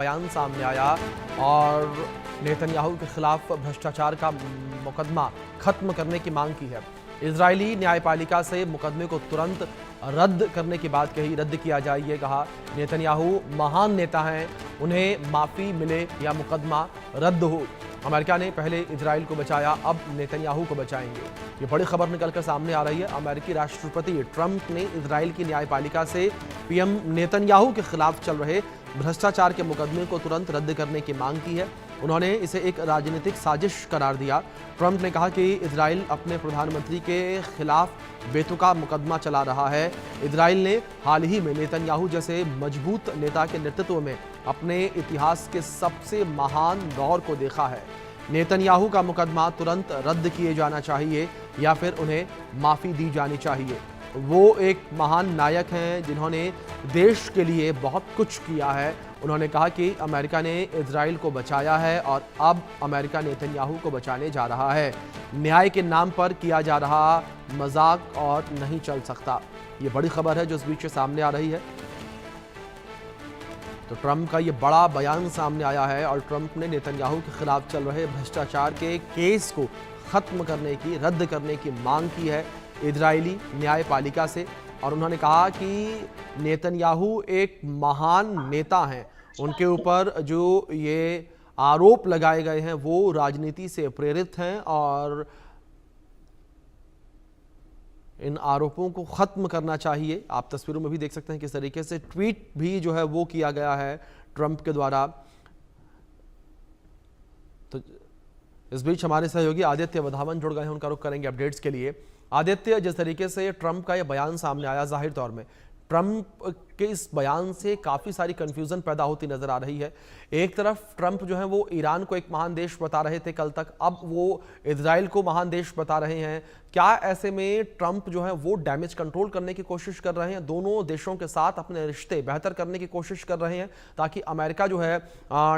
बयान सामने आया और नेतन्याहू के खिलाफ भ्रष्टाचार का मुकदमा खत्म करने की मांग की है। इजरायली न्यायपालिका से मुकदमे को तुरंत रद्द करने की बात कही, रद्द किया जाए ये कहा। नेतन्याहू महान नेता हैं, उन्हें माफी मिले या मुकदमा रद्द हो। अमेरिका ने पहले इजराइल को बचाया, अब नेतन्याहू को बचाएंगे। ये बड़ी खबर निकलकर सामने आ रही है। अमेरिकी राष्ट्रपति ट्रंप ने इजराइल की न्यायपालिका से पीएम नेतन्याहू के खिलाफ चल रहे भ्रष्टाचार के मुकदमे को तुरंत रद्द करने की मांग की है। उन्होंने इसे एक राजनीतिक साजिश करार दिया। ट्रंप ने कहा कि इजराइल अपने प्रधानमंत्री के खिलाफ बेतुका मुकदमा चला रहा है। इजराइल ने हाल ही में नेतन्याहू जैसे मजबूत नेता के नेतृत्व में अपने इतिहास के सबसे महान दौर को देखा है। नेतन्याहू का मुकदमा तुरंत रद्द किए जाना चाहिए या फिर उन्हें माफी दी जानी चाहिए। वो एक महान नायक हैं जिन्होंने देश के लिए बहुत कुछ किया है। उन्होंने कहा कि अमेरिका ने इजराइल को बचाया है और अब अमेरिका नेतन्याहू को बचाने जा रहा है। न्याय के नाम पर किया जा रहा मजाक और नहीं चल सकता। ये बड़ी खबर है जो इस बीच से सामने आ रही है। तो ट्रंप का ये बड़ा बयान सामने आया है और ट्रंप ने नेतन्याहू के खिलाफ चल रहे भ्रष्टाचार के केस को खत्म करने की, रद्द करने की मांग की है इजरायली न्यायपालिका से। और उन्होंने कहा कि नेतन्याहू एक महान नेता हैं, उनके ऊपर जो ये आरोप लगाए गए हैं वो राजनीति से प्रेरित हैं और इन आरोपों को खत्म करना चाहिए। आप तस्वीरों में भी देख सकते हैं किस तरीके से ट्वीट भी जो है वो किया गया है ट्रंप के द्वारा। तो इस बीच हमारे सहयोगी आदित्य वधावन जुड़ गए हैं, उनका रुख करेंगे अपडेट्स के लिए। आदित्य, जिस तरीके से ट्रंप का यह बयान सामने आया, जाहिर तौर में ट्रंप के इस बयान से काफ़ी सारी कंफ्यूजन पैदा होती नजर आ रही है। एक तरफ ट्रंप जो है वो ईरान को एक महान देश बता रहे थे कल तक, अब वो इजराइल को महान देश बता रहे हैं। क्या ऐसे में ट्रंप जो है वो डैमेज कंट्रोल करने की कोशिश कर रहे हैं, दोनों देशों के साथ अपने रिश्ते बेहतर करने की कोशिश कर रहे हैं ताकि अमेरिका जो है,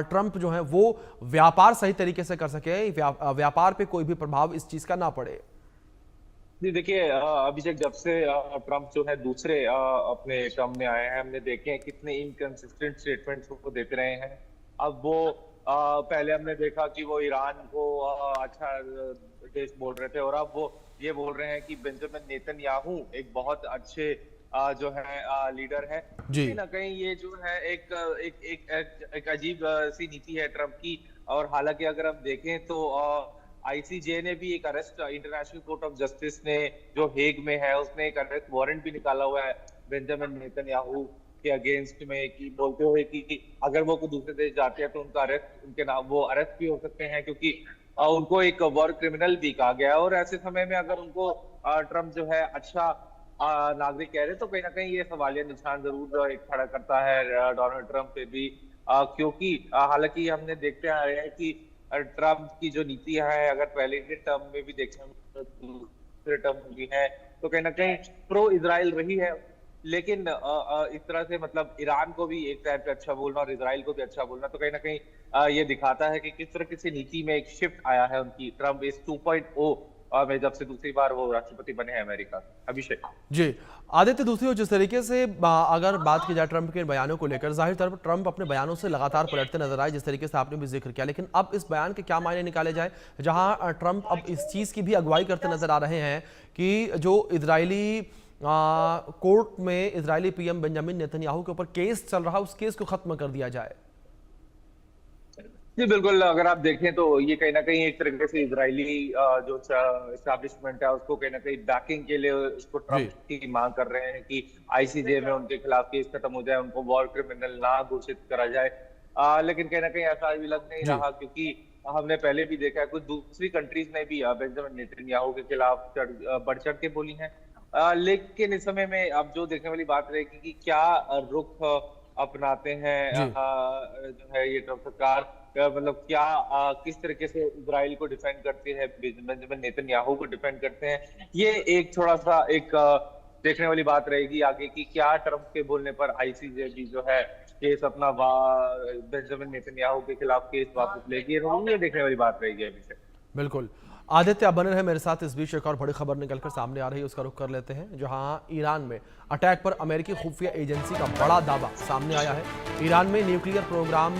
ट्रंप जो है वो व्यापार सही तरीके से कर सके, व्यापार पे कोई भी प्रभाव इस चीज़ का ना पड़े? जी देखिए, अभिषेक, जब से ट्रम्प जो है दूसरे अपने टर्म में आए हैं, हमने देखे हैं कितने इनकंसिस्टेंट स्टेटमेंट्स वो देते रहे हैं। अब वो पहले हमने देखा कि वो ईरान को अच्छा देश बोल रहे थे और अब वो ये बोल रहे हैं कि बेंजामिन नेतन्याहू एक बहुत अच्छे जो है लीडर है। जी। कहीं ना कहीं ये जो है एक एक एक, एक, एक अजीब सी नीति है ट्रम्प की। और हालांकि अगर हम देखें तो आईसीजे ने भी एक arrest, international court of justice ने जो हेग में है, उसने एक अरेस्ट वारंट भी निकाला हुआ है बेंजामिन नेतन्याहू के अगेंस्ट में, कि बोलते हुए कि अगर वो कोई दूसरे देश जाते हैं तो उनका अरेस्ट, उनके नाम वो अरेस्ट भी हो सकते हैं, क्योंकि उनको एक वॉर क्रिमिनल भी कहा गया है। और ऐसे समय में अगर उनको ट्रम्प जो है अच्छा नागरिक कह रहे, तो कहीं ना कहीं ये सवालिया निशान जरूर एक खड़ा करता है डोनाल्ड ट्रम्प पे भी, क्योंकि हालांकि हमने देखते आ रहे हैं कि ट्रम्प की जो नीति है, अगर पहले के टर्म में भी देखें, दूसरे टर्म भी है, तो कहीं ना कहीं प्रो इजराइल रही है। लेकिन इस तरह से मतलब ईरान को भी एक टाइम पे अच्छा बोलना और इजराइल को भी अच्छा बोलना, तो कहीं ना कहीं ये दिखाता है कि किस तरह की नीति में एक शिफ्ट आया है उनकी। ट्रम्प इस 2.0 में जब से दूसरी बार वो राष्ट्रपति बने हैं अमेरिका। अभिषेक जी। आदित्य, दूसरी ओर जिस तरीके से अगर बात की जाए ट्रंप के बयानों को लेकर, जाहिर तौर पर ट्रंप अपने बयानों से लगातार पलटते नजर आए, जिस तरीके से आपने भी जिक्र किया। लेकिन अब इस बयान के क्या मायने निकाले जाए, जहां ट्रंप अब इस चीज की भी अगुवाई करते नजर आ रहे हैं कि जो इजरायली कोर्ट में इजरायली पीएम बेंजामिन नेतन्याहू के ऊपर केस चल रहा है, उस केस को खत्म कर दिया जाए। जी बिल्कुल, अगर आप देखें तो ये कहीं ना कहीं एक तरीके से इजरायली जो एस्टैब्लिशमेंट है उसको कहीं ना कहीं बैकिंग के लिए उसको जी। ट्रम्प की मांग कर रहे हैं कि आईसीजे में उनके खिलाफ केस खत्म हो जाए, उनको वॉर क्रिमिनल ना घोषित करा जाए। लेकिन कहीं ना कहीं ऐसा अभी लग नहीं जी। रहा, क्योंकि हमने पहले भी देखा है कुछ दूसरी कंट्रीज ने भी बेंजामिन नेतन्याहू के खिलाफ बढ़ चढ़ के बोली है। लेकिन इस समय में अब जो देखने वाली बात रहेगी कि क्या रुख अपनाते हैं जी। जो है ये ट्रम्प सरकार, मतलब क्या किस तरीके से इजराइल को डिफेंड करते हैं, बेंजामिन नेतन्याहू को डिफेंड करते हैं। ये एक थोड़ा सा एक देखने वाली बात रहेगी आगे कि क्या ट्रम्प के बोलने पर आईसीजे भी जो है केस अपना बेंजामिन नेतन्याहू के खिलाफ केस वापस लेगी। ये देखने वाली बात रहेगी अभी से। बिल्कुल। आदित्य आप बने रहे मेरे साथ। इस बीच एक और बड़ी खबर निकलकर सामने आ रही है, उसका रुख कर लेते हैं। जहां ईरान में अटैक पर अमेरिकी खुफिया एजेंसी का बड़ा दावा सामने आया है। ईरान में न्यूक्लियर प्रोग्राम